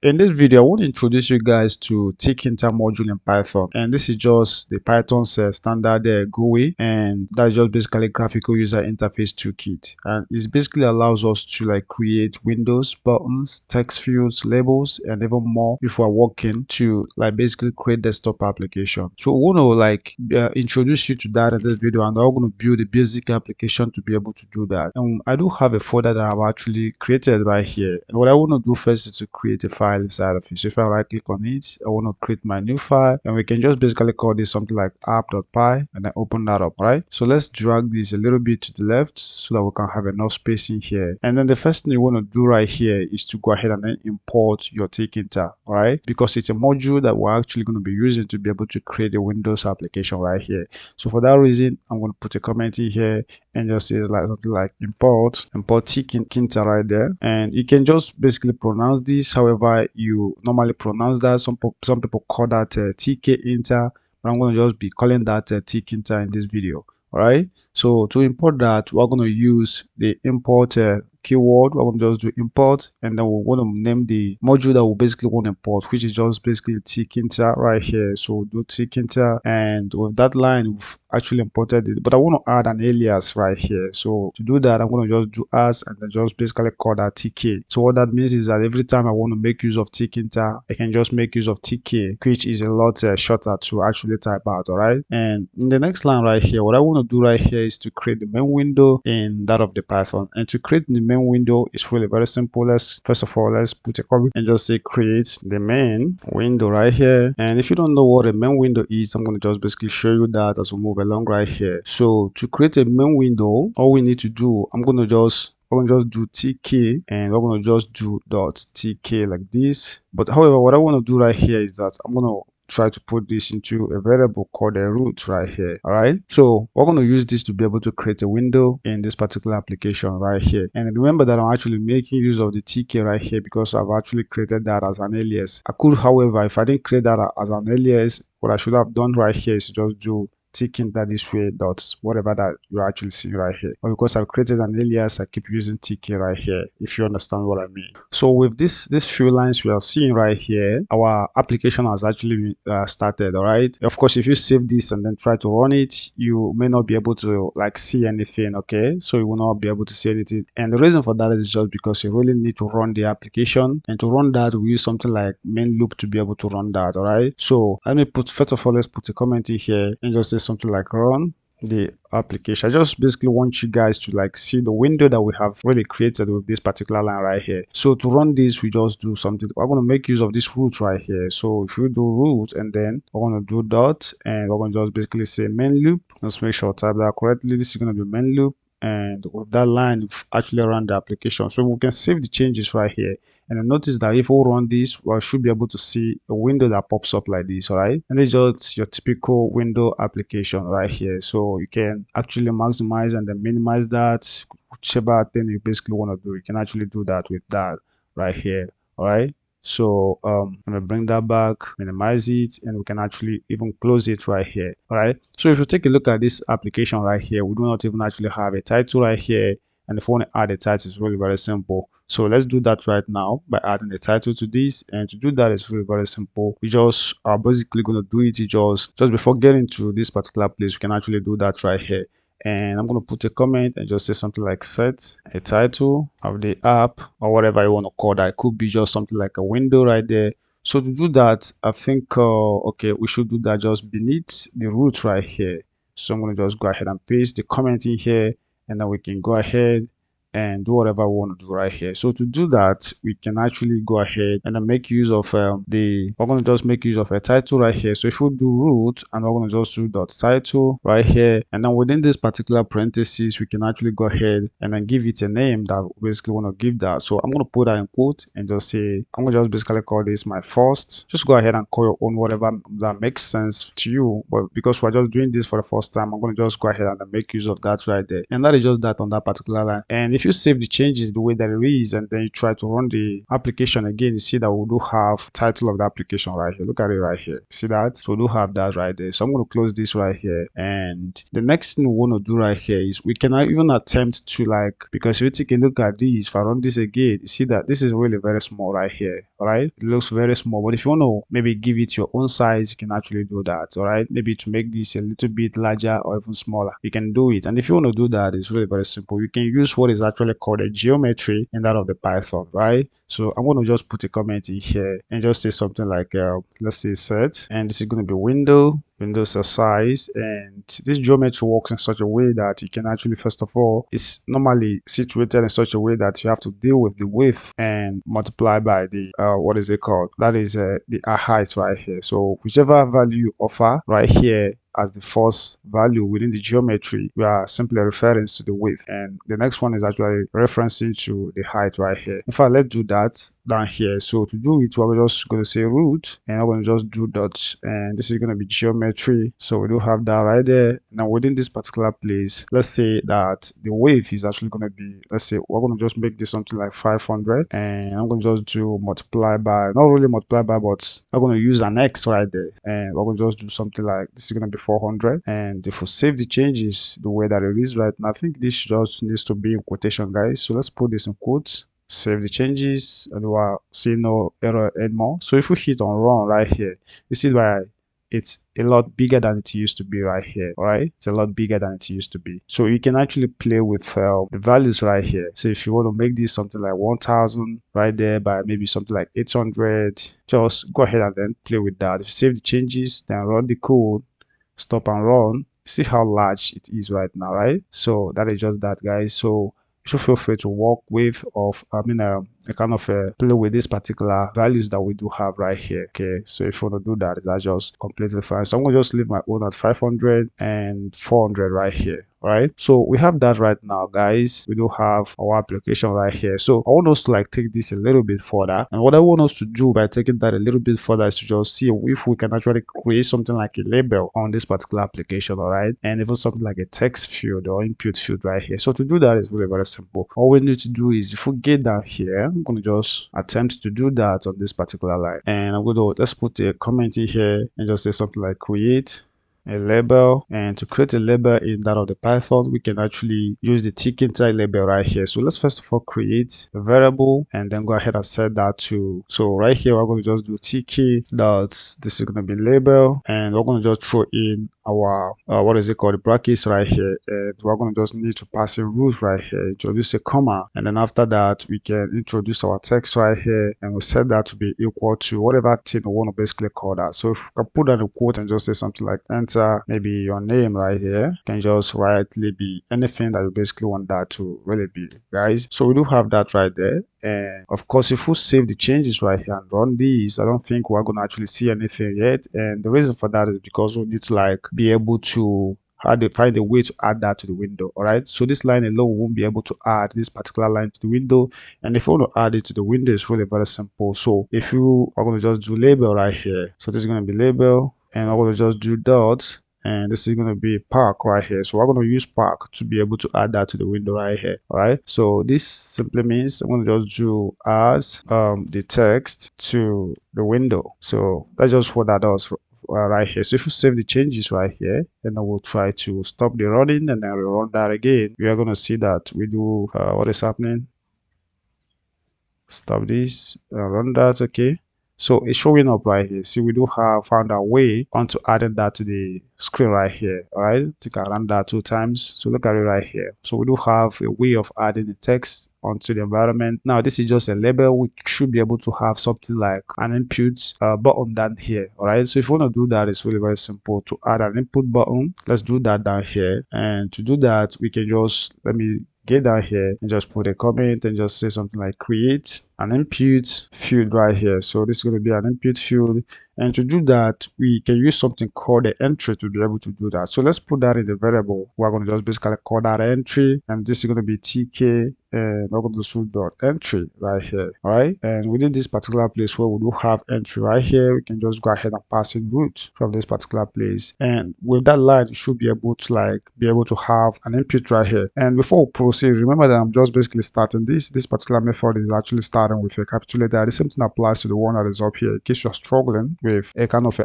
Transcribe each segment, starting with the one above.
In this video, I want to introduce you guys to Tkinter module in Python, and this is just the Python's standard GUI, and that's just basically graphical user interface toolkit. And it basically allows us to like create windows, buttons, text fields, labels, and even more if we're working to like basically create desktop application. So we want to like introduce you to that in this video, and I'm going to build a basic application to be able to do that. And I do have a folder that I've actually created right here, and what I want to do first is to create a file inside of it. So if I right click on it, I want to create my new file, and we can just basically call this something like app.py and then open that up. Right, so let's drag this a little bit to the left so that we can have enough space in here. And then the first thing you want to do right here is to go ahead and then import your Tkinter, right, because it's a module that we're actually going to be using to be able to create a Windows application right here. So for that reason, I'm going to put a comment in here and just say like something like import Tkinter right there, and you can just basically pronounce this however you normally pronounce that. Some people call that Tkinter, but I'm going to just be calling that Tkinter in this video. All right, so to import that, we're going to use the import keyword. We're going to just do import, and then we're going to name the module that we basically want to import, which is just basically Tkinter right here. So do Tkinter, and with that line we've actually imported it, but I want to add an alias right here. So to do that, I'm going to just do as and then just basically call that TK. So what that means is that every time I want to make use of Tkinter, I can just make use of TK, which is a lot shorter to actually type out. All right, and in the next line right here, what I want to do right here is to create the main window in that of the Python. And to create the main window is really very simple. Let's first of all, let's put a comment and just say create the main window right here. And if you don't know what a main window is, I'm going to just basically show you that as we move along right here. So to create a main window, all we need to do, we're going to just do tk, and we're going to just do .tk like this. But however, what I want to do right here is that I'm going to try to put this into a variable called a root right here. All right, so we're going to use this to be able to create a window in this particular application right here. And remember that I'm actually making use of the tk right here because I've actually created that as an alias. I could, however, if I didn't create that as an alias, what I should have done right here is to just do Tkinter this way dot whatever that you actually see right here. But because I've created an alias, I keep using tk right here, if you understand what I mean. So with this few lines we are seeing right here, our application has actually started. All right, of course, if you save this and then try to run it, you may not be able to like see anything. Okay, so you will not be able to see anything, and the reason for that is just because you really need to run the application, and to run that we use something like main loop to be able to run that. All right, so let me put, first of all, let's put a comment in here and just say something like run the application. I just basically want you guys to like see the window that we have really created with this particular line right here. So to run this, we just do something. I'm going to make use of this root right here. So if you do root and then we're going to do dot, and we're going to just basically say main loop. Let's make sure I type that correctly. This is going to be main loop, and with that line we've actually run the application. So we can save the changes right here, and then notice that if we run this, we should be able to see a window that pops up like this. All right, and it's just your typical window application right here. So you can actually maximize and then minimize that, whichever thing you basically want to do. You can actually do that with that right here. All right, so I'm gonna bring that back, minimize it, and we can actually even close it right here. All right, so if you take a look at this application right here, we do not even actually have a title right here. And if we want to add a title, it's really very simple. So let's do that right now by adding a title to this. And to do that, it's really very simple. We just are basically going to do it just before getting to this particular place. We can actually do that right here. And I'm going to put a comment and just say something like set a title of the app, or whatever you want to call that. It could be just something like a window right there. So to do that, I think okay, we should do that just beneath the root right here. So I'm going to just go ahead and paste the comment in here, and then we can go ahead and do whatever we want to do right here. So to do that, we can actually go ahead and then make use of we're going to just make use of a title right here. So if we do root, and we're going to just do dot title right here, and then within this particular parentheses, we can actually go ahead and then give it a name that we basically want to give that. So I'm going to put that in quote and just say, I'm going to just basically call this my first. Just go ahead and call your own whatever that makes sense to you. But because we're just doing this for the first time, I'm going to just go ahead and make use of that right there. And that is just that on that particular line. And if you save the changes the way that it is and then you try to run the application again, you see that we do have title of the application right here. Look at it right here. See that? So we do have that right there. So I'm going to close this right here. And the next thing we want to do right here is we can even attempt to, like, because if you take a look at this, if I run this again, you see that this is really very small right here. All right, it looks very small, but if you want to maybe give it your own size, you can actually do that. All right, maybe to make this a little bit larger or even smaller, you can do it. And if you want to do that, it's really very simple. You can use what is actually called a geometry in that of the Python, right? So I'm going to just put a comment in here and just say something like, let's say set, and this is going to be Windows size, and this geometry works in such a way that you can actually, first of all, it's normally situated in such a way that you have to deal with the width and multiply by the what is it called, that is the height right here. So whichever value you offer right here as the first value within the geometry, we are simply referring to the width, and the next one is actually referencing to the height right here. In fact, let's do that down here. So to do it, we're just going to say root, and I'm going to just do dot, and this is going to be geometry. So we do have that right there. Now within this particular place, let's say that the width is actually going to be, let's say we're going to just make this something like 500, and I'm going to just do multiply by, not really multiply by, but I'm going to use an X right there, and we're going to just do something like, this is going to be 400. And if we save the changes the way that it is right now, I think this just needs to be in quotation, guys. So let's put this in quotes, save the changes, and we'll see no error anymore. So if we hit on run right here, you see why it's a lot bigger than it used to be right here. All right, it's a lot bigger than it used to be. So you can actually play with the values right here. So if you want to make this something like 1000 right there by maybe something like 800, just go ahead and then play with that. If you save the changes, then run the code, stop and run, see how large it is right now, right? So that is just that, guys. So you should feel free to work with, of a kind of play with these particular values that we do have right here. Okay, so if you want to do that, that's just completely fine. So I'm going to just leave my own at 500 and 400 right here. Right, so we have that right now, guys. We do have our application right here. So I want us to like take this a little bit further, and what I want us to do by taking that a little bit further is to just see if we can actually create something like a label on this particular application. All right, and even something like a text field or input field right here. So to do that is really very simple. All we need to do is, if we get down here, I'm going to just attempt to do that on this particular line, and I'm going to, let's put a comment in here and just say something like create a label. And to create a label in that of the Python, we can actually use the Tkinter label right here. So let's first of all create a variable and then go ahead and set that to, so right here we're going to just do tk dot, this is going to be label, and we're going to just throw in our what is it called, the brackets right here, and we're going to just need to pass a root right here, introduce a comma, and then after that we can introduce our text right here, and we'll set that to be equal to whatever thing we want to basically call that. So if we can put that in a quote and just say something like enter maybe your name right here, can just rightly be anything that you basically want that to really be, guys. So we do have that right there. And of course, if we save the changes right here and run these, I don't think we're going to actually see anything yet. And the reason for that is because we need to like be able to find a way to add that to the window. All right, so this line alone won't be able to add this particular line to the window, and if you want to add it to the window, it's really very simple. So if you are going to just do label right here, so this is going to be label, and I'm going to just do dots, and this is going to be park right here. So we're going to use park to be able to add that to the window right here. All right, so this simply means I'm going to just do as the text to the window. So that's just what that does right here. So if you save the changes right here, and I will try to stop the running and then rerun that again, we are going to see that we do what is happening. Stop this, run that. Okay, so it's showing up right here. See, we do have found our way onto adding that to the screen right here. All right, I think I ran that 2 times. So look at it right here. So we do have a way of adding the text onto the environment. Now this is just a label. We should be able to have something like an input button down here. All right, so if you want to do that, it's really very simple to add an input button. Let's do that down here, and to do that we can just, let me get down here and just put a comment and just say something like create an input field right here. So this is going to be an input field, and to do that we can use something called the entry to be able to do that. So let's put that in the variable. We're going to just basically call that entry, and this is going to be tk, and we're going to do dot entry right here. All right, and within this particular place where we do have entry right here, we can just go ahead and pass in root from this particular place, and with that line you should be able to have an input right here. And before we proceed, remember that I'm just basically starting this particular method is actually starting with a capital letter. The same thing applies to the one that is up here in case you're struggling with a kind of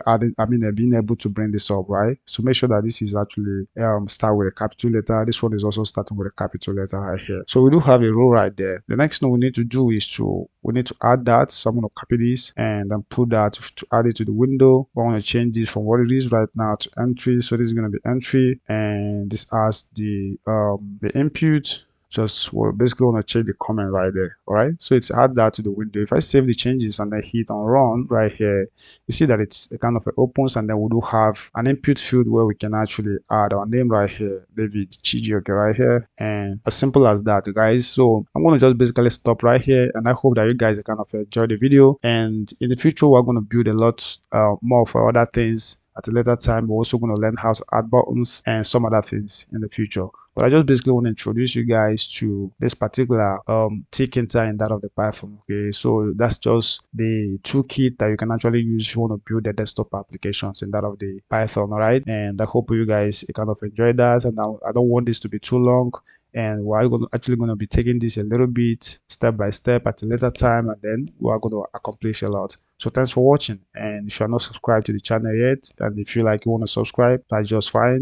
being able to bring this up, right? So make sure that this is actually start with a capital letter. This one is also starting with a capital letter right here. So we do have a row right there. The next thing we need to do is we need to add that. So I'm going to copy this and then put that to add it to the window. I want to change this from what it is right now to entry. So this is going to be entry, and this has the input. Just basically want to check the comment right there. All right, so it's add that to the window. If I save the changes and then hit on run right here, you see that it's a kind of opens, and then we do have an input field where we can actually add our name right here, David Chijioke right here, and as simple as that, guys. So I'm going to just basically stop right here, and I hope that you guys kind of enjoy the video, and in the future we're going to build a lot more for other things at a later time. We're also going to learn how to add buttons and some other things in the future. But I just basically want to introduce you guys to this particular Tkinter in that of the Python. Okay, so that's just the toolkit that you can actually use if you want to build the desktop applications in that of the Python. All right, and I hope you guys kind of enjoy that. And I don't want this to be too long, and we're actually going to be taking this a little bit step by step at a later time, and then we are going to accomplish a lot. So thanks for watching, and if you're not subscribed to the channel yet, and if you want to subscribe, that's just fine.